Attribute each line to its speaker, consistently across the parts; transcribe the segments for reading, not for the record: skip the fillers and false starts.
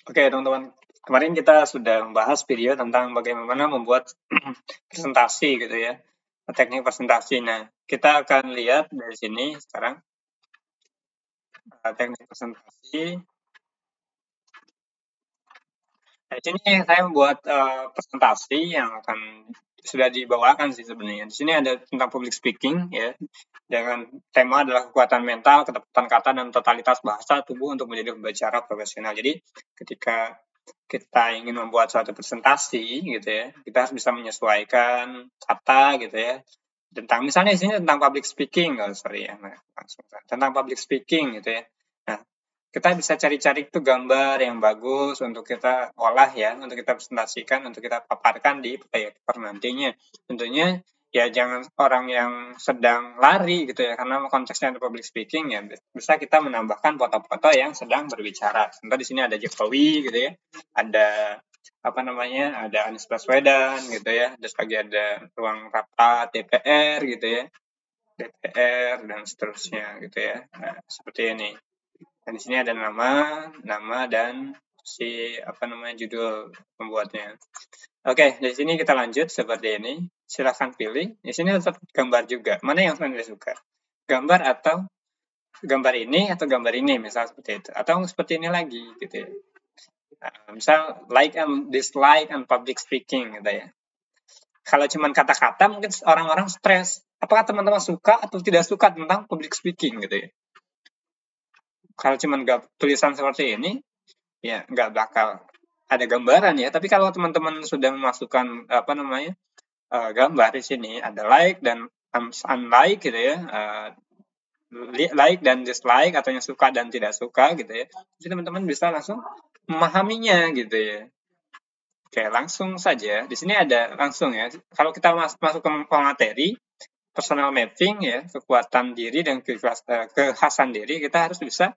Speaker 1: Oke, teman-teman. Kemarin kita sudah membahas video tentang bagaimana membuat presentasi gitu ya. Teknik presentasi. Nah, kita akan lihat dari sini sekarang teknik presentasi. Nah, di sini saya membuat presentasi yang akan sudah dibawakan sih sebenarnya. Di sini ada tentang public speaking ya. Dengan tema adalah kekuatan mental, ketepatan kata, dan totalitas bahasa tubuh untuk menjadi pembicara profesional. Jadi ketika kita ingin membuat suatu presentasi gitu ya, kita harus bisa menyesuaikan kata gitu ya. Tentang misalnya di sini tentang public speaking, sorry ya, langsung tentang public speaking gitu ya. Nah, kita bisa cari-cari tuh gambar yang bagus untuk kita olah ya, untuk kita presentasikan, untuk kita paparkan di paper nantinya. Tentunya ya jangan orang yang sedang lari gitu ya, karena konteksnya ada public speaking ya, bisa kita menambahkan foto-foto yang sedang berbicara. Contoh di sini ada Jokowi gitu ya, ada apa namanya, ada Anies Baswedan gitu ya, terus lagi ada ruang rapat DPR gitu ya, DPR dan seterusnya gitu ya. Nah, seperti ini. Dan di sini ada nama dan si apa namanya judul pembuatnya. Oke, di sini kita lanjut seperti ini. Silahkan pilih. Di sini tetap gambar juga. Mana yang Anda suka? Gambar atau gambar ini atau gambar ini, misal seperti itu. Atau seperti ini lagi, gitu ya. Nah, misal like and dislike and public speaking, gitu ya. Kalau cuma kata-kata, mungkin orang-orang stres. Apakah teman-teman suka atau tidak suka tentang public speaking, gitu ya? Kalau cuma tulisan seperti ini, ya nggak bakal ada gambaran ya. Tapi kalau teman-teman sudah memasukkan apa namanya gambar di sini ada like dan unlike gitu ya, like dan dislike atau yang suka dan tidak suka gitu ya. Jadi teman-teman bisa langsung memahaminya gitu ya. Oke, langsung saja. Di sini ada langsung ya. Kalau kita masuk ke materi personal mapping ya, kekuatan diri dan kekhasan diri, kita harus bisa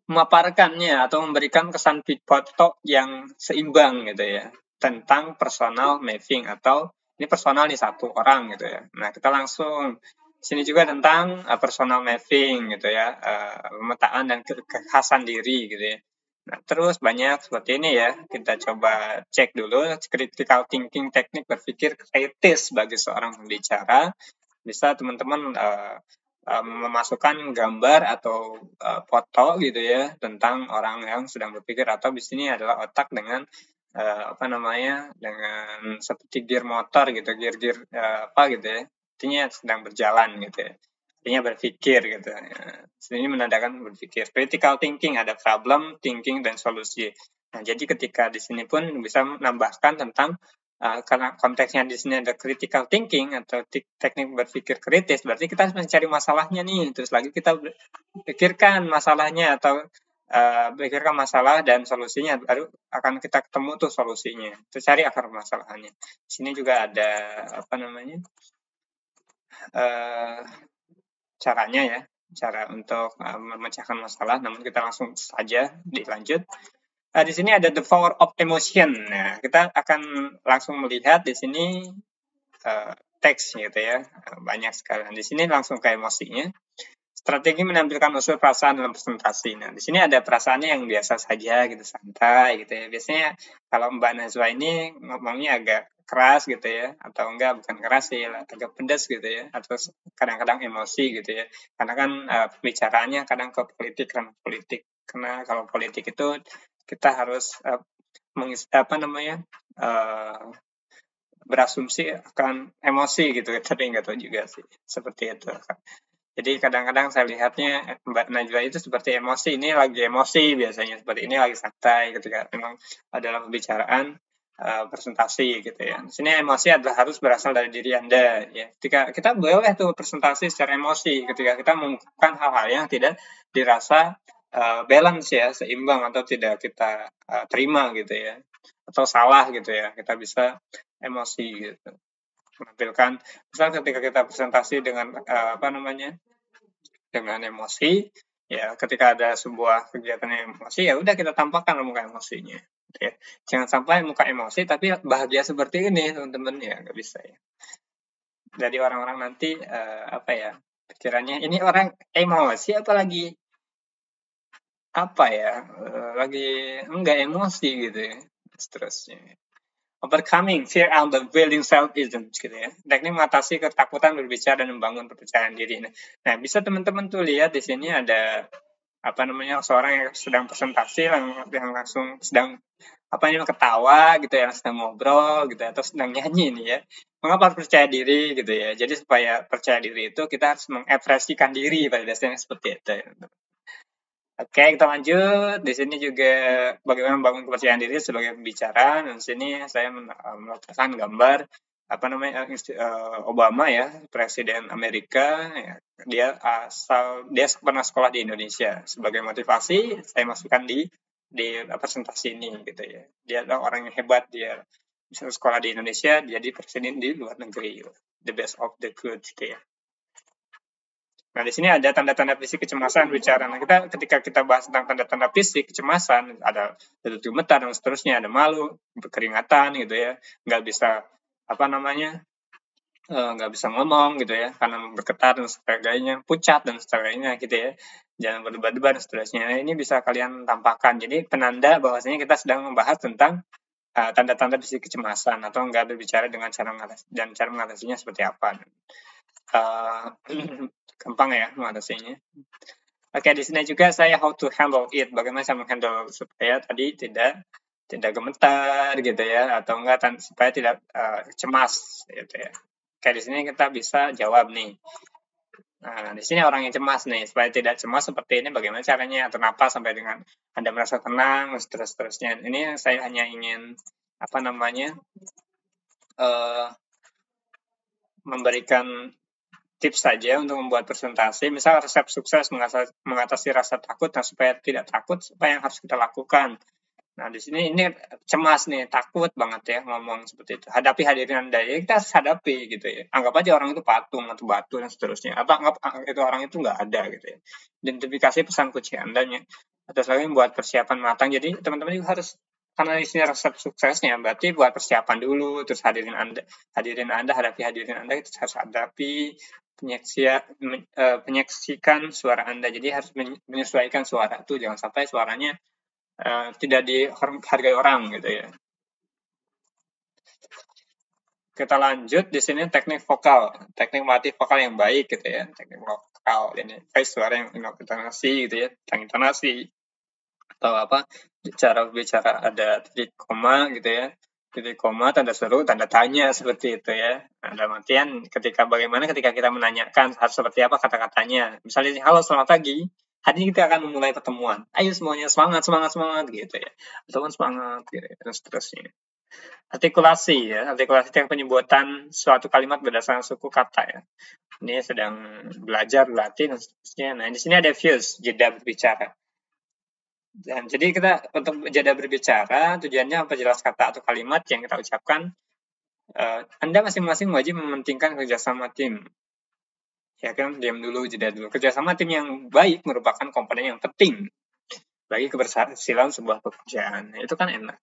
Speaker 1: memaparkannya atau memberikan kesan foto yang seimbang gitu ya tentang personal mapping atau ini personal nih satu orang gitu ya. Nah, kita langsung sini juga tentang personal mapping gitu ya, pemetaan dan kekhasan diri gitu ya. Nah, terus banyak seperti ini ya. Kita coba cek dulu critical thinking, teknik berpikir kritis bagi seorang pembicara. Bisa teman-teman memasukkan gambar atau foto gitu ya tentang orang yang sedang berpikir, atau di sini adalah otak dengan apa namanya, dengan seperti gear motor gitu, gear apa gitu ya, artinya sedang berjalan gitu ya, artinya berpikir gitu ya. Sini menandakan berpikir. Critical thinking ada problem, thinking, dan solusi. Nah, jadi ketika di sini pun bisa menambahkan tentang karena konteksnya di sini ada critical thinking atau teknik berpikir kritis, berarti kita harus mencari masalahnya nih, terus lagi kita pikirkan masalahnya atau pikirkan masalah dan solusinya, baru akan kita ketemu tuh solusinya. Terus cari akar masalahnya. Di sini juga ada apa namanya caranya ya, cara untuk memecahkan masalah. Namun kita langsung saja dilanjut. Di sini ada the power of emotion. Nah, kita akan langsung melihat di sini teks gitu ya, banyak sekali. Di sini langsung ke emosinya. Strategi menampilkan unsur perasaan dalam presentasi. Nah, di sini ada perasaannya yang biasa saja gitu, santai gitu ya. Biasanya kalau Mbak Najwa ini ngomongnya agak keras gitu ya, atau enggak bukan keras sih, agak pedas gitu ya, atau kadang-kadang emosi gitu ya. Karena kan pembicaraannya kadang ke politik kan politik. Karena kalau politik itu kita harus apa namanya berasumsi akan emosi gitu, tapi nggak tahu juga sih seperti itu. Jadi kadang-kadang saya lihatnya Mbak Najwa itu seperti emosi, ini lagi emosi biasanya, seperti ini lagi santai ketika memang adalah pembicaraan presentasi gitu ya. Di sini emosi adalah harus berasal dari diri Anda ya. Ketika kita boleh tuh presentasi secara emosi ketika kita mengungkapkan hal-hal yang tidak dirasa balance ya, seimbang atau tidak kita terima gitu ya. Atau salah gitu ya. Kita bisa emosi gitu. Menampilkan misalnya ketika kita presentasi dengan apa namanya dengan emosi ya, ketika ada sebuah kegiatan yang emosi ya udah kita tampakkan muka emosinya gitu ya. Jangan sampai muka emosi tapi bahagia seperti ini teman-teman, ya nggak bisa ya. Jadi orang-orang nanti apa ya pikirannya, ini orang emosi apalagi apa ya, lagi enggak emosi gitu ya, seterusnya. Overcoming fear and the building self-esteem gitu ya. Teknik mengatasi ketakutan berbicara dan membangun kepercayaan diri. Nah, bisa teman-teman tuh lihat di sini ada apa namanya seorang yang sedang presentasi yang langsung sedang apa namanya ketawa gitu ya, sedang ngobrol gitu atau sedang nyanyi nih ya. Mengapa harus percaya diri gitu ya. Jadi supaya percaya diri itu kita harus mengekspresikan diri pada dasarnya seperti itu. Oke, kita lanjut. Di sini juga bagaimana membangun kepercayaan diri sebagai pembicara. Dan di sini saya meletakkan gambar apa namanya Obama ya, Presiden Amerika. Ya. Dia pernah sekolah di Indonesia. Sebagai motivasi, saya masukkan di presentasi ini gitu ya. Dia adalah orang yang hebat. Dia bisa sekolah di Indonesia, jadi presiden di luar negeri. The best of the good gitu ya. Nah, di sini ada tanda-tanda fisik kecemasan bicara. Nah, ketika kita bahas tentang tanda-tanda fisik kecemasan, ada gemetar dan seterusnya, ada malu, keringatan gitu ya, nggak bisa apa namanya, nggak bisa ngomong gitu ya, karena bergetar dan sebagainya, pucat dan sebagainya gitu ya, jangan berdebar-debar dan seterusnya. Nah, ini bisa kalian tampakkan. Jadi penanda bahwasanya kita sedang membahas tentang tanda-tanda fisik kecemasan atau nggak berbicara dengan cara mengatasinya seperti apa. Gampang ya mengatasinya. Oke, di sini juga saya how to handle it, bagaimana saya menghandle supaya tadi tidak gemetar gitu ya, atau enggak supaya tidak cemas gitu ya. Oke, di sini kita bisa jawab nih. Nah, di sini orang yang cemas nih, supaya tidak cemas seperti ini bagaimana caranya atau kenapa sampai dengan Anda merasa tenang, seterusnya. Ini saya hanya ingin apa namanya memberikan tips saja untuk membuat presentasi. Misal resep sukses mengatasi rasa takut. Nah, supaya tidak takut, apa yang harus kita lakukan? Nah, di sini ini cemas nih, takut banget ya ngomong seperti itu. Hadapi hadirin Anda. Ya, kita harus hadapi gitu ya. Anggap aja orang itu patung atau batu dan seterusnya. Atau anggap itu orang itu nggak ada gitu ya. Identifikasi pesan kunci Anda nya. Terus lagi buat persiapan matang. Jadi teman-teman juga harus, karena di sini resep suksesnya, berarti buat persiapan dulu, terus hadirin Anda, hadapi hadirin Anda, itu harus hadapi, penyaksikan suara Anda. Jadi harus menyesuaikan suara itu, jangan sampai suaranya tidak dihargai orang gitu ya. Kita lanjut di sini teknik melatih vokal yang baik gitu ya, teknik vokal ini suara yang intonasi gitu ya, intonasi atau apa bicara ada titik koma gitu ya, titik koma, tanda seru, tanda tanya seperti itu ya. Ada artian bagaimana ketika kita menanyakan harus seperti apa kata-katanya. Misalnya, halo selamat pagi, hari ini kita akan memulai pertemuan. Ayo semuanya semangat gitu ya. Teman semangat gitu ya, dan seterusnya. Artikulasi ya, artikulasi yang penyebutan suatu kalimat berdasarkan suku kata ya. Ini sedang belajar Latin dan seterusnya. Nah, di sini ada views, jeda berbicara. Dan jadi kita untuk jeda berbicara, tujuannya memperjelas kata atau kalimat yang kita ucapkan. Anda masing-masing wajib mementingkan kerjasama tim. Ya kan, diam dulu, jeda dulu. Kerjasama tim yang baik merupakan komponen yang penting bagi keberhasilan sebuah pekerjaan. Itu kan enak.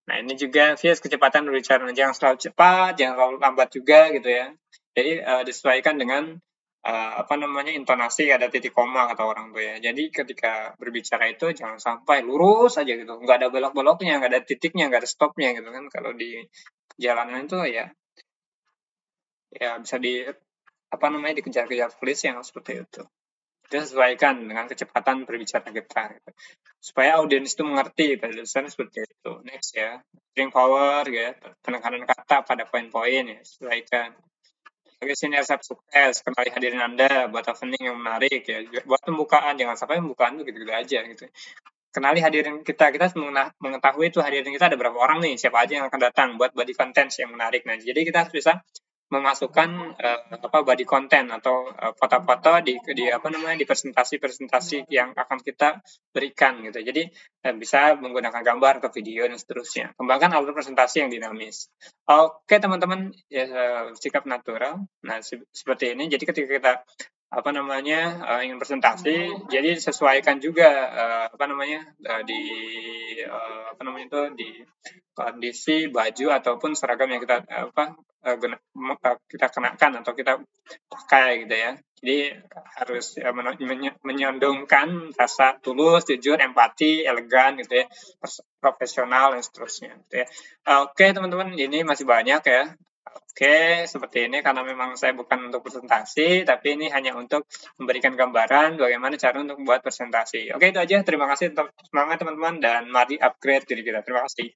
Speaker 1: Nah, ini juga views kecepatan berbicara. Jangan selalu cepat, jangan selalu lambat juga gitu ya. Jadi disesuaikan dengan intonasi, ada titik koma kata orang tuh ya. Jadi ketika berbicara itu jangan sampai lurus aja gitu, nggak ada belok-beloknya, nggak ada titiknya, nggak ada stopnya gitu kan. Kalau di jalanan itu ya bisa dikejar-kejar polisi yang seperti itu. Disesuaikan dengan kecepatan berbicara kita gitu. Supaya audiens itu mengerti pada dasarnya seperti itu. Next ya, string power ya, penekanan kata pada poin-poin ya, sesuaikan. Oke, sini resep sukses, kenali hadirin Anda, buat opening yang menarik ya, buat pembukaan, jangan sampai pembukaan itu gitu-gitu aja gitu. Kenali hadirin kita mengetahui itu hadirin kita ada berapa orang nih, siapa aja yang akan datang, buat body content yang menarik. Nah, jadi kita harus bisa memasukkan body content atau foto-foto di presentasi yang akan kita berikan gitu. Jadi bisa menggunakan gambar atau video dan seterusnya. Kembangkan alur presentasi yang dinamis. Oke teman-teman, ya, sikap natural. Nah seperti ini. Jadi ketika kita ingin presentasi, jadi sesuaikan juga di di kondisi baju ataupun seragam yang kita kenakan atau kita pakai gitu ya. Jadi harus menyondongkan rasa tulus, jujur, empati, elegan gitu ya, profesional dan seterusnya gitu ya. Oke teman-teman, ini masih banyak ya. Oke, seperti ini karena memang saya bukan untuk presentasi, tapi ini hanya untuk memberikan gambaran bagaimana cara untuk membuat presentasi. Oke, itu aja. Terima kasih, semangat teman-teman, dan mari upgrade diri kita. Terima kasih.